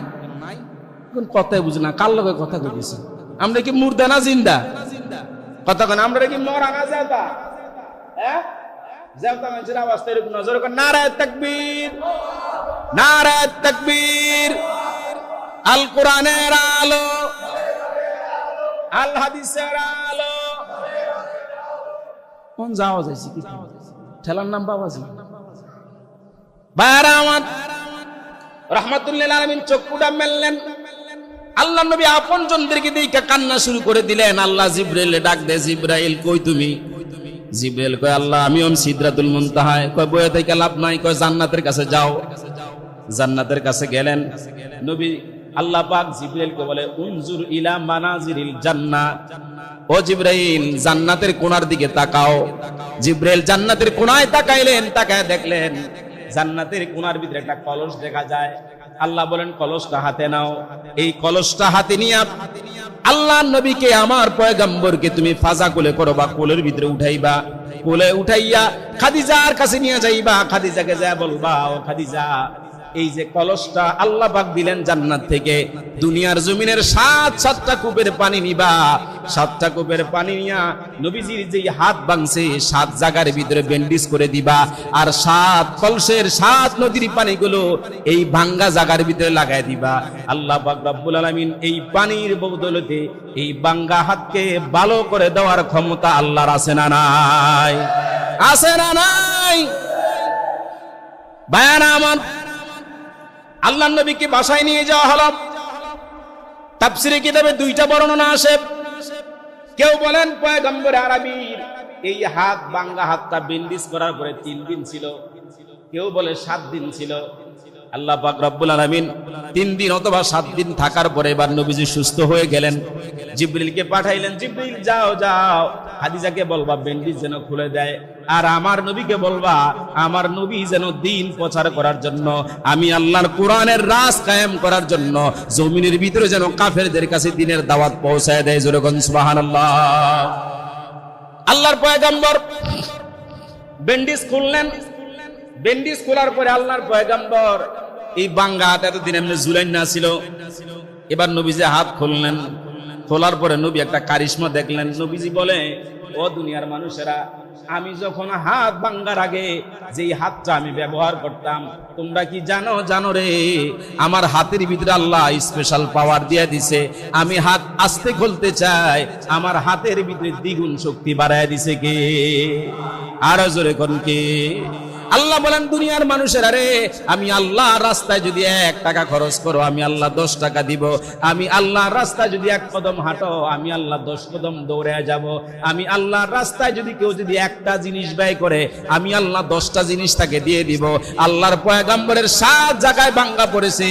কথাই বুঝি না, কার লোকের কথা কইতেছে। আমরা কি মুর্দা না জিন্দা? কথা কেন? আমরা কি মরা না জেতা? হ্যাঁ, জেতা মানুষের আওয়াজ তো এরকম নজর করে, নারায়ে তাকবীর, নারায়ে তাকবীর, আল কোরআনের আলো, আল হাদিসের আলো। কোন যাওয়া যাইছে কি ঠেলার নাম বাবাজি? বাইরা আমার রাহমাতুল্লিল আলামিন চক্ষুটা মেললেন, আল্লাহ নবী আপনজনদেরকে দেখে কান্না শুরু করে দিলেন। আল্লাহ জিবরাইল ডাক দে, জিবরাইল কই তুমি? জিবরাইল কয় আল্লাহ আমি সিদরাতুল মুনতাহায়। কয় বয়ে থেকে লাভ নাই, কয় জান্নাতের কাছে যাও। জান্নাতের কাছে গেলেন নবী। আল্লাহ পাক জিবরাইলকে বলে উনজুর ইলা মানাজিরিল জান্নাহ, ও জিবরাইল জান্নাতের কোণার দিকে তাকাও। জিবরাইল জান্নাতের কোণায় তাকাইলেন, তাকায় দেখলেন জান্নাতের কোণার ভিতরে একটা কলস দেখা যায়। আল্লাহ বলেন কলসটা হাতে নাও। এই কলসটা হাতে নিয়ে আল্লাহ নবীকে আমার পয়গম্বরকে তুমি ফাজা কোলে করবা, কোলের ভিতরে উঠাইবা। কোলে উঠাইয়া খাদিজার কাছে নিয়ে যাইবা। খাদিজাকে যা বলবা, ও খাদিজা এই যে কলসটা আল্লাহ পাক দিলেন জান্নাত থেকে, দুনিয়ার জমিনের 7টা কূপের পানি নিবা। 7টা কূপের পানি নিয়া নবীজির যে হাত ভাঙছে 7 জায়গার ভিতরে ব্যান্ডেজ করে দিবা। আর 7 কলসের 7 নদীর পানিগুলো এই ভাঙ্গা জায়গার ভিতরে লাগাই দিবা। আল্লাহ পাক রব্বুল আলামিন এই পানির বদৌলতে এই ভাঙ্গা হাতকে ভালো করে দেওয়ার ক্ষমতা আল্লাহর আছে না নাই? আছে না নাই? বায়ান আমার আল্লাহ নবীকে বাসায় নিয়ে যাওয়া হলো। তাফসীরে কিতাবে 2টা বর্ণনা আসে। কেউ বলেন পয়গম্বর আরবীর এই হাত ভাঙ্গা হাতটা ব্যান্ডেজ করার পরে 3 দিন ছিল, কেউ বলে 7 দিন ছিল। আল্লাহ পাক রব্বুল আলামিন 3 দিন অথবা 7 দিন থাকার পরে এবার নবীজি সুস্থ হয়ে গেলেন। জিবরিলকে পাঠাইলেন, জিবরিল যাও যাও খাদিজাকে বলবা ব্যান্ডেজ যেন খুলে দেয়। আর আমার নবীকে বলবা আমার নবী যেন দিন প্রচার করার জন্য, আমি আল্লাহর কোরআনের রাজ কায়েম করার জন্য জমিনের ভিতরে যেন কাফেরদের কাছে দিনের দাওয়াত পৌঁছায় দেয়। জোরে বলুন সুবহানাল্লাহ। আল্লাহর পয়গম্বর ব্যান্ডেজ খুললেন। ব্যান্ডেজ খোলার পরে আল্লাহর পয়গম্বর এই ভাঙ্গা হাত এতদিন এমনি ঝুলাইন না ছিল, এবার নবীজি হাত খুললেন। খোলার পরে নবী একটা কারিশমা দেখলেন। নবীজি বলে, ও দুনিয়ার মানুষেরা, আমি যখন হাত ভাঙ্গার আগে যেই হাতটা আমি ব্যবহার করতাম তোমরা কি জানো? জানো রে, আমার হাতের ভিতরে আল্লাহ স্পেশাল পাওয়ার দিয়ে দিছে। আমি হাত আস্তে খুলতে চাই, আমার হাতের ভিতরে দ্বিগুণ শক্তি বাড়ায় দিছে কে? আরো জোরে কোন কে? আল্লাহ বলেন দুনিয়ার মানুষেরা রে, আমি আল্লাহর রাস্তায় যদি 1 টাকা খরচ করো আমি আল্লাহ 10 টাকা দিব। আমি আল্লাহর রাস্তায় যদি 1 কদম হাঁটো আমি আল্লাহ 10 কদম দৌড়ে যাব। আমি আল্লাহর রাস্তায় যদি কেউ যদি একটা জিনিস ব্যয় করে আমি আল্লাহ 10টা জিনিস তাকে দিয়ে দিব। আল্লাহর পয়গম্বরের 7 জায়গায় ভাঙ্গা পড়েছে।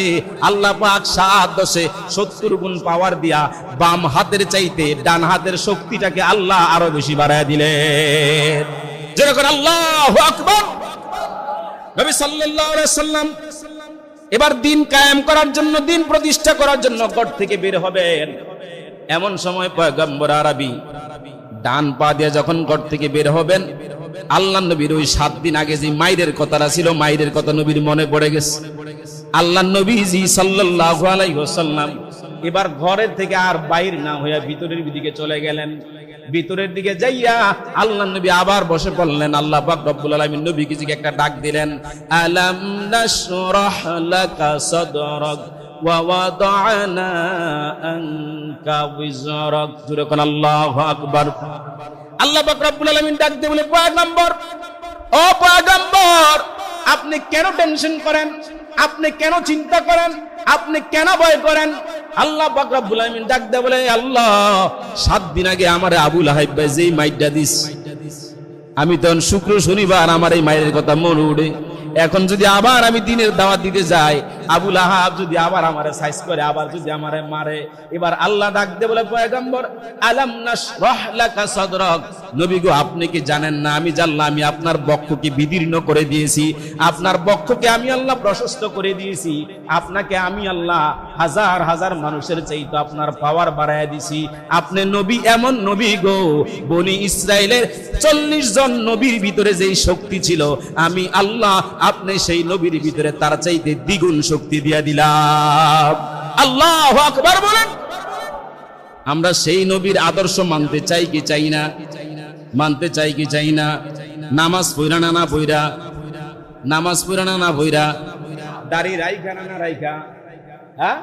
আল্লাহ পাক 7 10 70 গুণ পাওয়ার দিয়া বাম হাতের চাইতে ডান হাতের শক্তিটাকে আল্লাহ আরো বেশি বাড়ায় দিলেন। যেরকম আল্লাহু আকবার। নবী সাল্লাল্লাহু আলাইহি সাল্লাম এবার দিন কায়েম করার জন্য, দিন প্রতিষ্ঠা করার জন্য ঘর থেকে বের হবেন। এমন সময় পয়গম্বর আরবী ডান পা দিয়ে যখন ঘর থেকে বের হবেন, আল্লাহ নবীর ওই 7 দিন আগে যে মাইরের কথাটা ছিল, মাইরের কথা নবীর মনে পড়ে গেছে। আল্লাহ নবীজি সাল্লাল্লাহু আলাইহি ওয়াসাল্লাম এবার ঘরের থেকে আর বাইর না হইয়া ভিতরের দিকে চলে গেলেন। ভিতরের দিকে যাইয়া আল্লাহ নবী আবার বসে পড়লেন। আল্লাহ পাক রব্বুল আলামিন নবীকে একটা ডাক দিলেন, আলাম নাশরাহ লাকা সাদরাক ওয়া ওয়াদানা আনকা বিজরাক। জোরে কোন আল্লাহু আকবার। আল্লাহ পাক রব্বুল আলামিন ডাক দিয়ে বলে, পয়গম্বর, ও পয়গম্বর, আপনি কেন টেনশন করেন? আপনি কেন চিন্তা করেন? আপনি কেন ভয় করেন? আল্লাহ পাক রব্বুল আলামিন ডাক দেয়া বলে, আল্লাহ 7 দিন আগে আমারে আবু লাহাব ভাই যেই মাইরটা দিস, আমি তখন শুক্র শনিবার আমার এই মায়ের কথা মনে উঠে। এখন যদি আবার আমি দিনের দাওয়াত দিতে যাই, আবু লাহাব যদি আবার আমারে সাইজ করে, আবার যদি আমারে মারে। এবার আল্লাহ ডাক দে বলে, পয়গম্বর, আলাম নাশরাহ লাকা সাদরাক, নবী গো আপনি কি জানেন না আমি জানলাম আমি আপনার বক্ষকে বিদীর্ণ করে দিয়েছি, আপনার বক্ষকে আমি আল্লাহ প্রশস্ত করে দিয়েছি, আপনাকে আমি আল্লাহ হাজার হাজার মানুষের চাইতে আপনার পাওয়ার বাড়ায় দিছি। আপনি নবী, এমন নবী গো, বনি ইসরাইলের 40 জন নবীর ভিতরে যেই শক্তি ছিল আমি আল্লাহ আপনি সেই নবীর ভিতরে তার চাইতে দ্বিগুণ শক্তি দিয়া দিলাম। আল্লাহু আকবার বলেন। আমরা সেই নবীর আদর্শ মানতে চাই কি চাই না? মানতে চাই কি চাই না? নামাজ পড়া না না পড়া, নামাজ পড়া না না পড়া, দাড়ি রাইখা না না রাইখা, হ্যাঁ?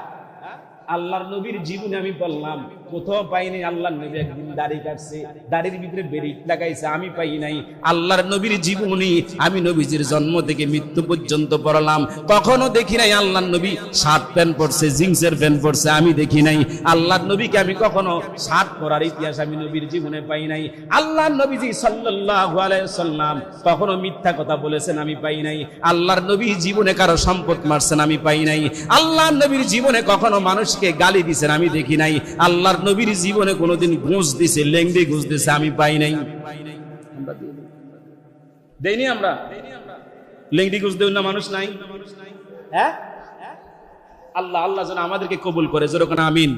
আল্লাহর নবীর জীবনে আমি বললাম কোথাও পাইনি আল্লাহর নবী একদিন দাড়ি কাটছে, দাড়ির ভিতরে বেরিট লাগাইছে, আমি পাই নাই। আল্লাহর নবীর জীবনী আমি নবীজির জন্ম থেকে মৃত্যু পর্যন্ত পড়লাম, কখনো দেখি নাই আল্লাহর নবী শার্ট প্যান্ট পরছে, জিন্সের প্যান্ট পরছে, আমি দেখি নাই। আল্লাহর নবীকে আমি কখনো শার্ট পরার ইতিহাস আমি নবীর জীবনে পাই নাই। আল্লাহর নবীজি সাল্লাল্লাহু আলাইহি ওয়াসাল্লাম কখনো মিথ্যা কথা বলেছেন, আমি পাই নাই। আল্লাহর নবী জীবনে কারো সম্পদ মারছেন, আমি পাই নাই। আল্লাহর নবীর জীবনে কখনো মানুষকে গালি দিয়েছেন, আমি দেখি নাই। আল্লাহর নবীর জীবনে কোনোদিন ঘুষ দিছে, লেংড়ি ঘুষ দিছে, আমি পাই নাই। দেইনি আমরা লেংড়ি ঘুষ দেই না, মানুষ নাই। হ্যাঁ, আল্লাহ আল্লাহ যেন আমাদেরকে কবুল করে, যেরকম আমিন।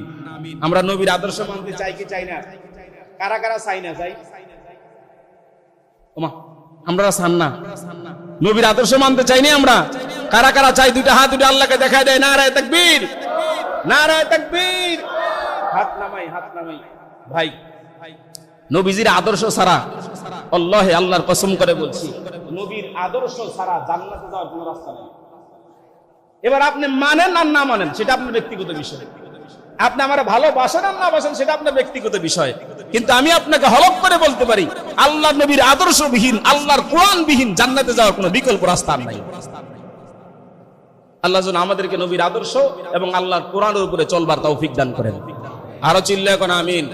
আমরা নবীর আদর্শ মানতে চাই কি চাই না? কারা কারা চাই না? চাই আমরা চান না? নবীর আদর্শ মানতে চাইনি আমরা? কারা কারা চাই? দুইটা হাত দুটো আল্লাহকে দেখায় দেয়। নারায়ে তাকবীর, নারায়ে তাকবীর। হাত নামাই, হাত নামাই। ভাই, নবীজির আদর্শ ছাড়া, আল্লাহে আল্লাহর কসম করে বলছি, নবীর আদর্শ ছাড়া জান্নাতে যাওয়ার কোনো রাস্তা নেই। এবার আপনি মানেন আর না মানেন সেটা আপনার ব্যক্তিগত বিষয়। আপনি আমার ভালোবাসেন আর না বাসেন সেটা আপনার ব্যক্তিগত বিষয়। কিন্তু আমি আপনাকে হলফ করে বলতে পারি, আল্লাহর নবীর আদর্শবিহীন, আল্লাহর কোরআনবিহীন জান্নাতে যাওয়ার কোনো বিকল্প রাস্তা নাই। আল্লাহ যেন আমাদেরকে নবীর আদর্শ এবং আল্লাহর কোরআনের উপরে চলবার তৌফিক দান করেন। আরো চিল্লা এখন আমিন।